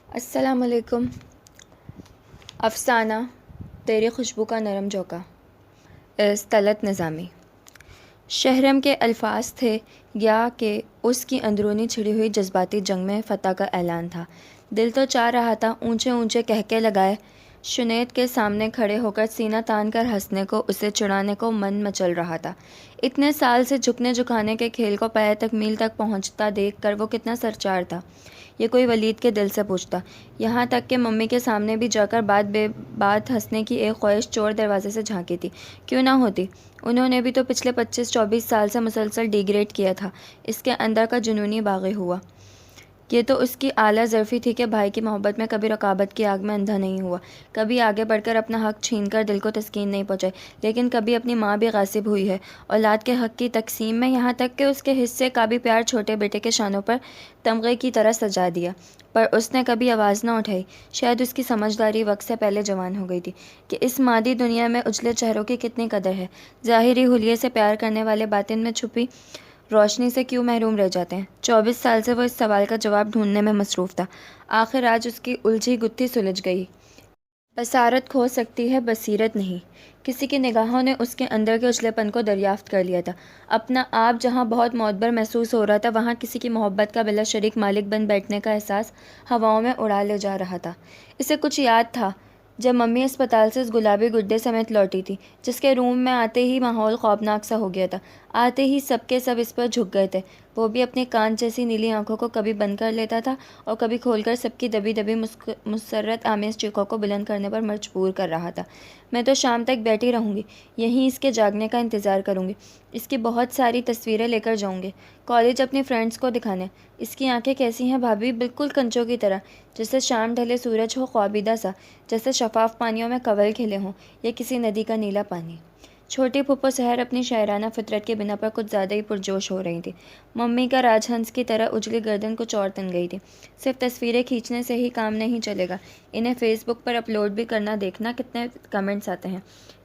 السلام علیکم۔ افسانہ تیری خوشبو کا نرم جھونکا، طلعت نظامی۔ شہرم کے الفاظ تھے یا کہ اس کی اندرونی چھڑی ہوئی جذباتی جنگ میں فتح کا اعلان تھا۔ دل تو چاہ رہا تھا اونچے اونچے کہکے لگائے، شنید کے سامنے کھڑے ہو کر سینہ تان کر ہنسنے کو، اسے چڑھانے کو من مچل رہا تھا۔ اتنے سال سے جھکنے جھکانے کے کھیل کو پائے تکمیل تک پہنچتا دیکھ کر وہ کتنا سرچار تھا، یہ کوئی ولید کے دل سے پوچھتا۔ یہاں تک کہ ممی کے سامنے بھی جا کر بات بے بات ہنسنے کی ایک خواہش چور دروازے سے جھانکی تھی، کیوں نہ ہوتی؟ انہوں نے بھی تو پچھلے 25-24 سال سے مسلسل ڈیگریڈ کیا تھا۔ اس کے اندر کا جنونی باغی ہوا۔ یہ تو اس کی اعلیٰ ظرفی تھی کہ بھائی کی محبت میں کبھی رقابت کی آگ میں اندھا نہیں ہوا، کبھی آگے بڑھ کر اپنا حق چھین کر دل کو تسکین نہیں پہنچائی، لیکن کبھی اپنی ماں بھی غاصب ہوئی ہے اولاد کے حق کی تقسیم میں، یہاں تک کہ اس کے حصے کا بھی پیار چھوٹے بیٹے کے شانوں پر تمغے کی طرح سجا دیا، پر اس نے کبھی آواز نہ اٹھائی۔ شاید اس کی سمجھداری وقت سے پہلے جوان ہو گئی تھی کہ اس مادی دنیا میں اجلے چہروں کی کتنی قدر ہے، ظاہری حلیے سے پیار کرنے والے باطن میں چھپی روشنی سے کیوں محروم رہ جاتے ہیں۔ 24 سال سے وہ اس سوال کا جواب ڈھونڈنے میں مصروف تھا۔ آخر آج اس کی الجھی گتھی سلجھ گئی۔ بصارت کھو سکتی ہے، بصیرت نہیں۔ کسی کی نگاہوں نے اس کے اندر کے اجلے پن کو دریافت کر لیا تھا۔ اپنا آپ جہاں بہت معتبر محسوس ہو رہا تھا، وہاں کسی کی محبت کا بلا شریک مالک بن بیٹھنے کا احساس ہواؤں میں اڑا لے جا رہا تھا۔ اسے کچھ یاد تھا جب ممی اسپتال سے اس گلابی گڈے سمیت لوٹی تھی، جس کے روم میں آتے ہی ماحول خوفناک سا ہو گیا تھا۔ آتے ہی سب کے سب اس پر جھک گئے تھے۔ وہ بھی اپنی کانچ جیسی نیلی آنکھوں کو کبھی بند کر لیتا تھا اور کبھی کھول کر سب کی دبی دبی مسرت آمیز چیخوں کو بلند کرنے پر مجبور کر رہا تھا۔ میں تو شام تک بیٹھی رہوں گی، یہیں اس کے جاگنے کا انتظار کروں گی، اس کی بہت ساری تصویریں لے کر جاؤں گی کالج اپنی فرینڈز کو دکھانے۔ اس کی آنکھیں کیسی ہیں بھابھی؟ بالکل کنچوں کی طرح، جیسے شام ڈھلے سورج ہو خوابیدہ سا، جیسے شفاف پانیوں میں کنول کھلے ہوں یا کسی ندی کا نیلا پانی۔ چھوٹی پھپھو سحر اپنی شاعرانہ فطرت کے بنا پر کچھ زیادہ ہی پرجوش ہو رہی تھی۔ ممی کا راج ہنس کی طرح اجلی گردن کچھ اور تن گئی تھی۔ صرف تصویریں کھینچنے سے ہی کام نہیں چلے گا، انہیں فیس بک پر اپلوڈ بھی کرنا، دیکھنا کتنے کمنٹس آتے ہیں۔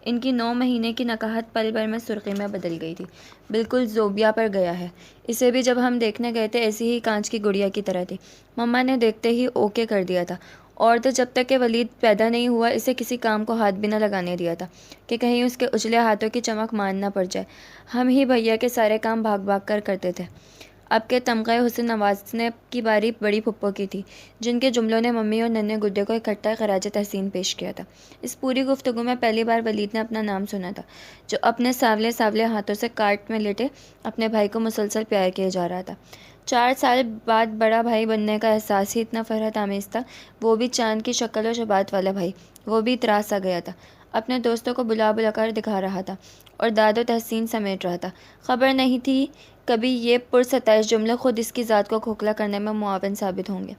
ان کی 9 مہینے کی نکاہت پل بھر میں سرخی میں بدل گئی تھی، بالکل زوبیا پر گیا ہے۔ اسے بھی جب ہم دیکھنے گئے تھے ایسی ہی کانچ کی گڑیا کی طرح تھی۔ مما نے دیکھتے ہی اوکے کر دیا تھا، اور تو جب تک کہ ولید پیدا نہیں ہوا اسے کسی کام کو ہاتھ بھی نہ لگانے دیا تھا کہ کہیں اس کے اجلے ہاتھوں کی چمک مان نہ پڑ جائے۔ ہم ہی بھیا کے سارے کام بھاگ بھاگ کر کرتے تھے۔ اب کے تمغہ حسن نوازنے کی باری بڑی پھپھو کی تھی، جن کے جملوں نے ممی اور ننھے گڈے کو اکٹھا خراج تحسین پیش کیا تھا۔ اس پوری گفتگو میں پہلی بار ولید نے اپنا نام سنا تھا، جو اپنے سانولے سانولے ہاتھوں سے کارٹ میں لیٹے اپنے بھائی کو مسلسل پیار کیے جا رہا تھا۔ 4 سال بعد بڑا بھائی بننے کا احساس ہی اتنا فرحت آمیز تھا، وہ بھی چاند کی شکل و شباہت والا بھائی، وہ بھی اتراس سا گیا تھا، اپنے دوستوں کو بلا بلا کر دکھا رہا تھا اور داد و تحسین سمیٹ رہا تھا۔ خبر نہیں تھی کبھی یہ پرستائش جملے خود اس کی ذات کو کھوکھلا کرنے میں معاون ثابت ہوں گے۔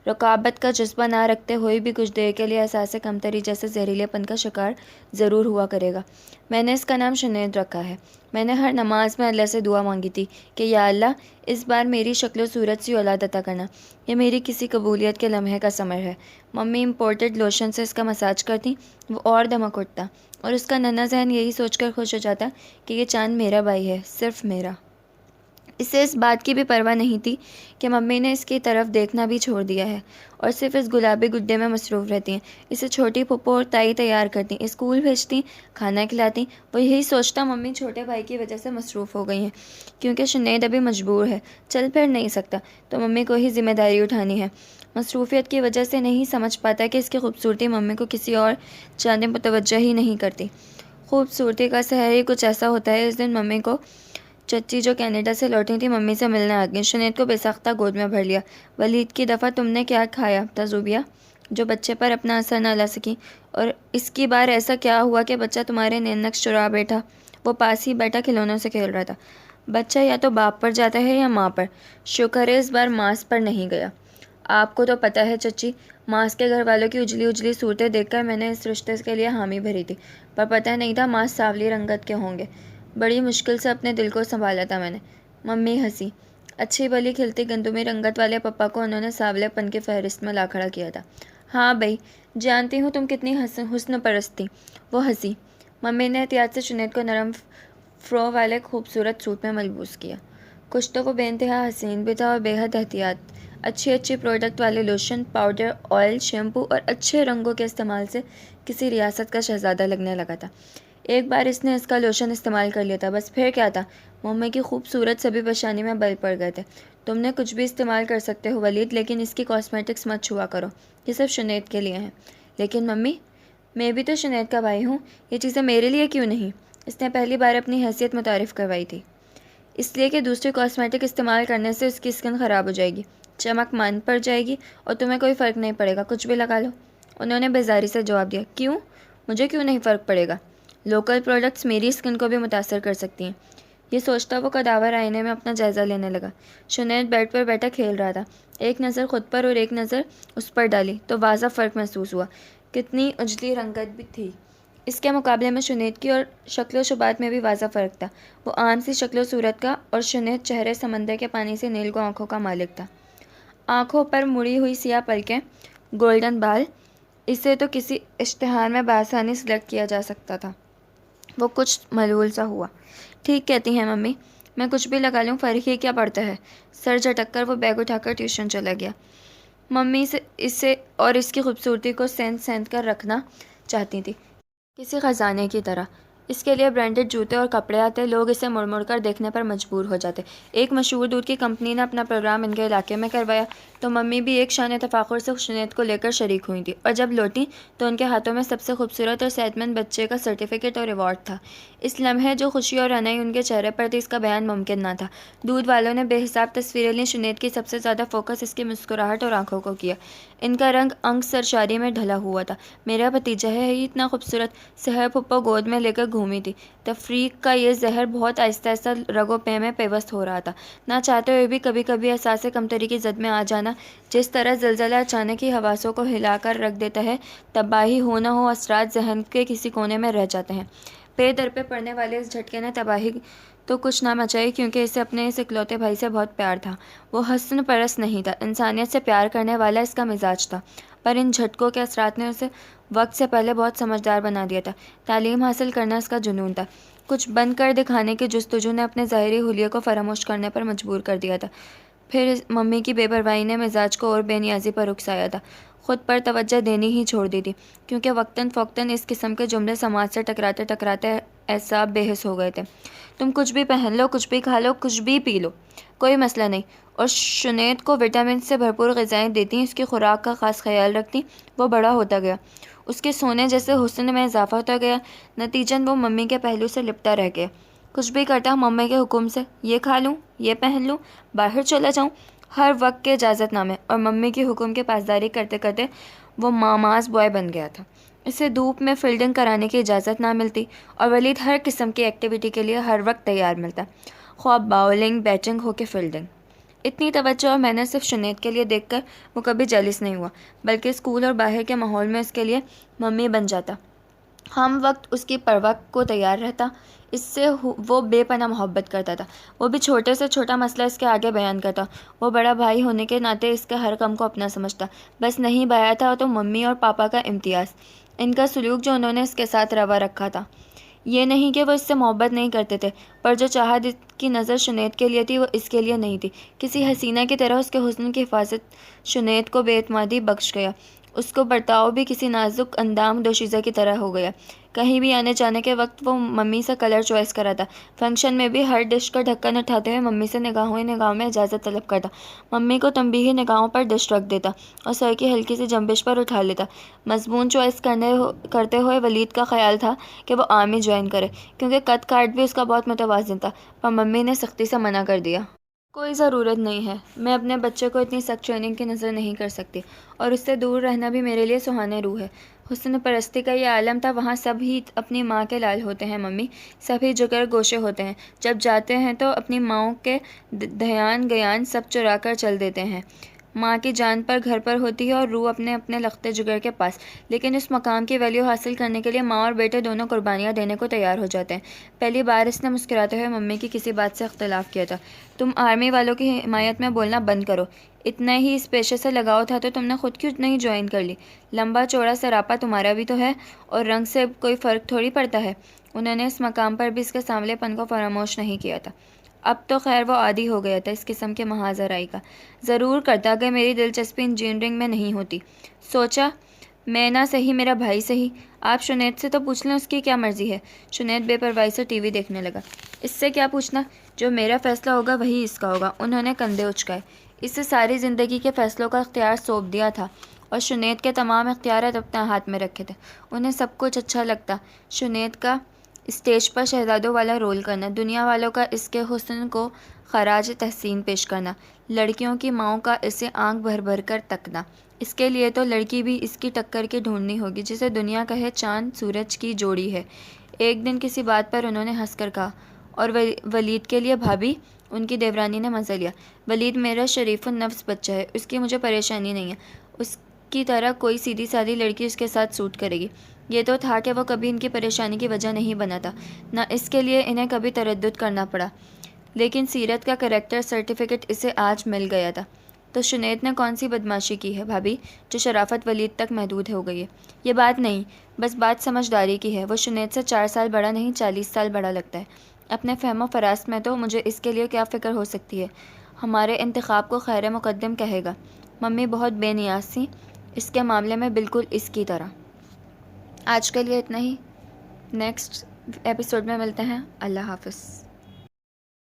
رقابت کا جذبہ نہ رکھتے ہوئے بھی کچھ دیر کے لیے احساس کمتری جیسے زہریلے پن کا شکار ضرور ہوا کرے گا۔ میں نے اس کا نام شنید رکھا ہے۔ میں نے ہر نماز میں اللہ سے دعا مانگی تھی کہ یا اللہ اس بار میری شکل و صورت سی اولاد عطا کرنا، یہ میری کسی قبولیت کے لمحے کا ثمر ہے۔ ممی امپورٹڈ لوشن سے اس کا مساج کرتی، وہ اور دمک اٹھتا، اور اس کا ننھا ذہن یہی سوچ کر خوش ہو جاتا کہ یہ چاند میرا بھائی ہے، صرف میرا۔ اسے اس بات کی بھی پرواہ نہیں تھی کہ ممی نے اس کی طرف دیکھنا بھی چھوڑ دیا ہے اور صرف اس گلابی گڈے میں مصروف رہتی ہیں۔ اسے چھوٹی پھپھو اور تائی تیار کرتی، اسکول بھیجتی، کھانا کھلاتی۔ وہ یہی سوچتا ممی چھوٹے بھائی کی وجہ سے مصروف ہو گئی ہیں، کیونکہ شنید ابھی مجبور ہے، چل پھر نہیں سکتا، تو ممی کو ہی ذمہ داری اٹھانی ہے۔ مصروفیت کی وجہ سے نہیں سمجھ پاتا کہ اس کی خوبصورتی ممی کو کسی اور جانب متوجہ ہی نہیں کرتی۔ خوبصورتی کا سحر ہی کچھ ایسا ہوتا ہے۔ اس دن ممی کو چچی جو کینیڈا سے لوٹی تھی ممی سے ملنے آ گئی۔ شنید کو بے ساختہ گود میں بھر لیا۔ ولید کی دفعہ تم نے کیا کھایا تھا زوبیا، جو بچے پر اپنا اثر نہ لا سکی؟ اور اس کی بار ایسا کیا ہوا کہ بچہ تمہارے نین نقش چرا بیٹھا؟ وہ پاس ہی بیٹھا کھلونوں سے کھیل رہا تھا۔ بچہ یا تو باپ پر جاتا ہے یا ماں پر، شکر ہے اس بار ماس پر نہیں گیا۔ آپ کو تو پتہ ہے چچی، ماس کے گھر والوں کی اجلی اجلی صورتیں دیکھ کر میں نے اس رشتے کے لیے حامی بھری تھی، پر پتہ نہیں تھا ماس سانولی رنگت کے ہوں گے۔ بڑی مشکل سے اپنے دل کو سنبھالا تھا میں نے۔ ممی ہنسی۔ اچھی بھلی کھلتی گندمی رنگت والے پپا کو انہوں نے سانولے پن کی فہرست میں لا کھڑا کیا تھا۔ ہاں بھائی، جانتی ہوں تم کتنی حسن پرست تھی۔ وہ ہنسی۔ ممی نے احتیاط سے شنید کو نرم فرو والے خوبصورت سوٹ میں ملبوس کیا۔ کچھ تو وہ بے انتہا حسین بھی تھا اور بے حد احتیاط، اچھی پروڈکٹ والے لوشن، پاؤڈر، آئل، شیمپو اور اچھے رنگوں کے استعمال سے کسی ریاست کا شہزادہ لگنے لگا تھا۔ ایک بار اس نے اس کا لوشن استعمال کر لیا تھا، بس پھر کیا تھا، ممی کی خوبصورت سبھی پیشانی میں بل پڑ گئے تھے۔ تم نے کچھ بھی استعمال کر سکتے ہو ولید، لیکن اس کی کاسمیٹکس مت چھوا کرو، یہ صرف شنید کے لیے ہیں۔ لیکن ممی، میں بھی تو شنید کا بھائی ہوں، یہ چیزیں میرے لیے کیوں نہیں؟ اس نے پہلی بار اپنی حیثیت متعارف کروائی تھی۔ اس لیے کہ دوسری کاسمیٹک استعمال کرنے سے اس کی اسکن خراب ہو جائے گی، چمک مان پڑ جائے گی اور تمہیں کوئی فرق نہیں پڑے گا، کچھ بھی لگا لو۔ انہوں نے بیزاری سے جواب دیا، کیوں؟ مجھے کیوں نہیں فرق پڑے گا؟ لوکل پروڈکٹس میری اسکن کو بھی متاثر کر سکتی ہیں۔ یہ سوچتا وہ قداور آئینے میں اپنا جائزہ لینے لگا۔ شنید بیڈ پر بیٹھا کھیل رہا تھا، ایک نظر خود پر اور ایک نظر اس پر ڈالی تو واضح فرق محسوس ہوا، کتنی اجلی رنگت بھی تھی۔ اس کے مقابلے میں شنید کی اور شکل و شبات میں بھی واضح فرق تھا۔ وہ عام سی شکل و صورت کا اور شنید چہرے سمندر کے پانی سے نیلگوں آنکھوں کا مالک تھا۔ آنکھوں پر مڑی ہوئی سیاہ پلکیں، گولڈن بال، اسے تو کسی اشتہار میں بآسانی سلیکٹ کیا جا سکتا تھا۔ وہ کچھ ملول سا ہوا۔ ٹھیک کہتی ہیں ممی، میں کچھ بھی لگا لوں، فرق ہی کیا پڑتا ہے؟ سر جھٹک کر وہ بیگ اٹھا کر ٹیوشن چلا گیا۔ ممی اسے اور اس کی خوبصورتی کو سینت کر رکھنا چاہتی تھی، کسی خزانے کی طرح۔ اس کے لیے برانڈڈ جوتے اور کپڑے آتے، لوگ اسے مڑ مڑ کر دیکھنے پر مجبور ہو جاتے۔ ایک مشہور دودھ کی کمپنی نے اپنا پروگرام ان کے علاقے میں کروایا تو ممی بھی ایک شان تفاخر سے شنید کو لے کر شریک ہوئی تھی، اور جب لوٹیں تو ان کے ہاتھوں میں سب سے خوبصورت اور صحت مند بچے کا سرٹیفکیٹ اور ایوارڈ تھا۔ اس لمحے جو خوشی اور رنائی ان کے چہرے پر تھی، اس کا بیان ممکن نہ تھا۔ دودھ والوں نے بے حساب تصویریں لیں، شنید کی سب سے زیادہ فوکس اس کی مسکراہٹ اور آنکھوں کو کیا۔ ان کا رنگ انگ سرشاری میں ڈھلا ہوا تھا۔ میرا بھتیجا ہے ہی اتنا خوبصورت، سحر پھپھو گود میں لے کر گھومی تھی۔ تفریق کا یہ زہر بہت آہستہ آہستہ رگو پے میں پیوست ہو رہا تھا، نہ چاہتے ہوئے بھی کبھی کبھی احساس کمتری کی زد میں آ جانا، جس طرح زلزلہ اچانک ہی حواسوں کو ہلا کر رکھ دیتا ہے، تباہی ہو نہ ہو اثرات ذہن کے کسی کونے میں رہ جاتے ہیں۔ پے در پہ پڑنے والے اس جھٹکے نے تباہی تو کچھ نہ مچائی، کیونکہ اسے اپنے اس اکلوتے بھائی سے بہت پیار تھا۔ وہ حسن پرست نہیں تھا، انسانیت سے پیار کرنے والا اس کا مزاج تھا، پر ان جھٹکوں کے اثرات نے اسے وقت سے پہلے بہت سمجھدار بنا دیا تھا۔ تعلیم حاصل کرنا اس کا جنون تھا، کچھ بن کر دکھانے کی جستجو نے اپنے ظاہری حلیے کو فراموش کرنے پر مجبور کر دیا تھا۔ پھر ممی کی بے پرواہی نے مزاج کو اور بے نیازی پر اکسایا تھا، خود پر توجہ دینی ہی چھوڑ دی تھی، کیونکہ وقتاً فوقتاً اس قسم کے جملے سماج سے ٹکراتے ٹکراتے اعصاب بے حس ہو گئے تھے۔ تم کچھ بھی پہن لو، کچھ بھی کھا لو، کچھ بھی پی لو، کوئی مسئلہ نہیں، اور شنید کو وٹامن سے بھرپور غذائیں دیتی، اس کی خوراک کا خاص خیال رکھتی۔ وہ بڑا ہوتا گیا، اس کے سونے جیسے حسن میں اضافہ ہوتا گیا، نتیجن وہ ممی کے پہلو سے لپٹا رہ گیا۔ کچھ بھی کرتا ممی کے حکم سے، یہ کھا لوں، یہ پہن لوں، باہر چلا جاؤں، ہر وقت کے اجازت نامے اور ممی کے حکم کی پاسداری کرتے کرتے وہ ماماز بوائے بن گیا تھا۔ اسے دھوپ میں فیلڈنگ کرانے کی اجازت نہ ملتی، اور ولید ہر قسم کی ایکٹیویٹی کے لیے ہر وقت تیار ملتا، خواہ باؤلنگ، بیٹنگ ہو کے فیلڈنگ۔ اتنی توجہ اور محنت صرف شنید کے لیے دیکھ کر وہ کبھی جیلس نہیں ہوا، بلکہ اسکول اور باہر کے ماحول میں اس کے لیے ممی بن جاتا، ہم وقت اس کی پرواہ کو تیار رہتا۔ اس سے وہ بے پناہ محبت کرتا تھا، وہ بھی چھوٹے سے چھوٹا مسئلہ اس کے آگے بیان کرتا۔ وہ بڑا بھائی ہونے کے ناطے اس کے ہر کم کو اپنا سمجھتا، بس نہیں بایا تھا تو ممی اور پاپا کا امتیاز، ان کا سلوک جو انہوں نے اس کے ساتھ روا رکھا تھا۔ یہ نہیں کہ وہ اس سے محبت نہیں کرتے تھے، پر جو چاہت کی نظر شنید کے لیے تھی وہ اس کے لیے نہیں تھی۔ کسی حسینہ کی طرح اس کے حسن کی حفاظت شنید کو بے اعتمادی بخش گیا، اس کو برتاؤ بھی کسی نازک اندام دوشیزہ کی طرح ہو گیا۔ کہیں بھی آنے جانے کے وقت وہ ممی سے کلر چوائس کراتا، فنکشن میں بھی ہر ڈش کا ڈھکن اٹھاتے ہوئے ممی سے نگاہوں ہی نگاہوں میں اجازت طلب کرتا، ممی کو تنبیہی نگاہوں پر ڈش رکھ دیتا اور سر کی ہلکی سی جنبش پر اٹھا لیتا۔ مضمون چوائس کرتے ہوئے ولید کا خیال تھا کہ وہ آرمی جوائن کرے، کیونکہ قد کاٹ بھی اس کا بہت متوازن تھا، پر ممی نے سختی سے منع کر دیا۔ کوئی ضرورت نہیں ہے، میں اپنے بچے کو اتنی سخت ٹریننگ کی نظر نہیں کر سکتی، اور اس سے دور رہنا بھی میرے لیے سہانے روح ہے۔ حسن پرستی کا یہ عالم تھا، وہاں سب ہی اپنی ماں کے لال ہوتے ہیں ممی، سب ہی جگر گوشے ہوتے ہیں، جب جاتے ہیں تو اپنی ماؤں کے دھیان گیان سب چرا کر چل دیتے ہیں۔ ماں کی جان پر گھر پر ہوتی ہے اور روح اپنے اپنے لخت جگر کے پاس، لیکن اس مقام کی ویلیو حاصل کرنے کے لیے ماں اور بیٹے دونوں قربانیاں دینے کو تیار ہو جاتے ہیں۔ پہلی بار اس نے مسکراتے ہوئے ممی کی کسی بات سے اختلاف کیا تھا، تم آرمی والوں کی حمایت میں بولنا بند کرو، اتنا ہی اس پیشے سے لگاؤ تھا تو تم نے خود کیوں نہیں جوائن کر لی؟ لمبا چوڑا سراپا تمہارا بھی تو ہے، اور رنگ سے کوئی فرق تھوڑی پڑتا ہے۔ انہوں نے اس مقام پر بھی اس کے سانولے پن کو فراموش نہیں کیا تھا۔ اب تو خیر وہ عادی ہو گیا تھا اس قسم کے محاذ آرائی کا۔ ضرور کرتا اگر میری دلچسپی انجینئرنگ میں نہیں ہوتی۔ سوچا میں نہ صحیح میرا بھائی صحیح، آپ شنید سے تو پوچھ لیں اس کی کیا مرضی ہے۔ شنید بے پرواہی سے ٹی وی دیکھنے لگا۔ اس سے کیا پوچھنا، جو میرا فیصلہ ہوگا وہی اس کا ہوگا۔ انہوں نے کندھے اچکائے۔ اسے ساری زندگی کے فیصلوں کا اختیار سونپ دیا تھا اور شنید کے تمام اختیارات اپنے ہاتھ میں رکھے تھے۔ انہیں سب کچھ اچھا لگتا، شنید کا اسٹیج پر شہزادوں والا رول کرنا، دنیا والوں کا اس کے حسن کو خراج تحسین پیش کرنا، لڑکیوں کی ماؤں کا اسے آنکھ بھر بھر کر تکنا۔ اس کے لیے تو لڑکی بھی اس کی ٹکر کے ڈھونڈنی ہوگی جسے دنیا کہے چاند سورج کی جوڑی ہے۔ ایک دن کسی بات پر انہوں نے ہنس کر کہا، اور ولید کے لیے بھابھی؟ ان کی دیورانی نے مزہ لیا۔ ولید میرا شریف النفس بچہ ہے، اس کی مجھے پریشانی نہیں ہے، اس کی طرح کوئی سیدھی سادھی لڑکی اس کے ساتھ سوٹ کرے گی۔ یہ تو تھا کہ وہ کبھی ان کی پریشانی کی وجہ نہیں بنا تھا، نہ اس کے لیے انہیں کبھی تردد کرنا پڑا، لیکن سیرت کا کریکٹر سرٹیفکیٹ اسے آج مل گیا تھا۔ تو شنید نے کون سی بدماشی کی ہے بھابھی جو شرافت ولید تک محدود ہو گئی ہے؟ یہ بات نہیں، بس بات سمجھداری کی ہے۔ وہ شنید سے 4 سال بڑا نہیں 40 سال بڑا لگتا ہے۔ اپنے فہم و فراست میں تو مجھے اس کے لیے کیا فکر ہو سکتی ہے، ہمارے انتخاب کو خیر مقدم کہے گا۔ ممی بہت بے نیاز تھیں اس کے معاملے میں، بالکل اس کی طرح۔ آج کے لیے اتنا ہی، نیکسٹ ایپیسوڈ میں ملتے ہیں۔ اللہ حافظ۔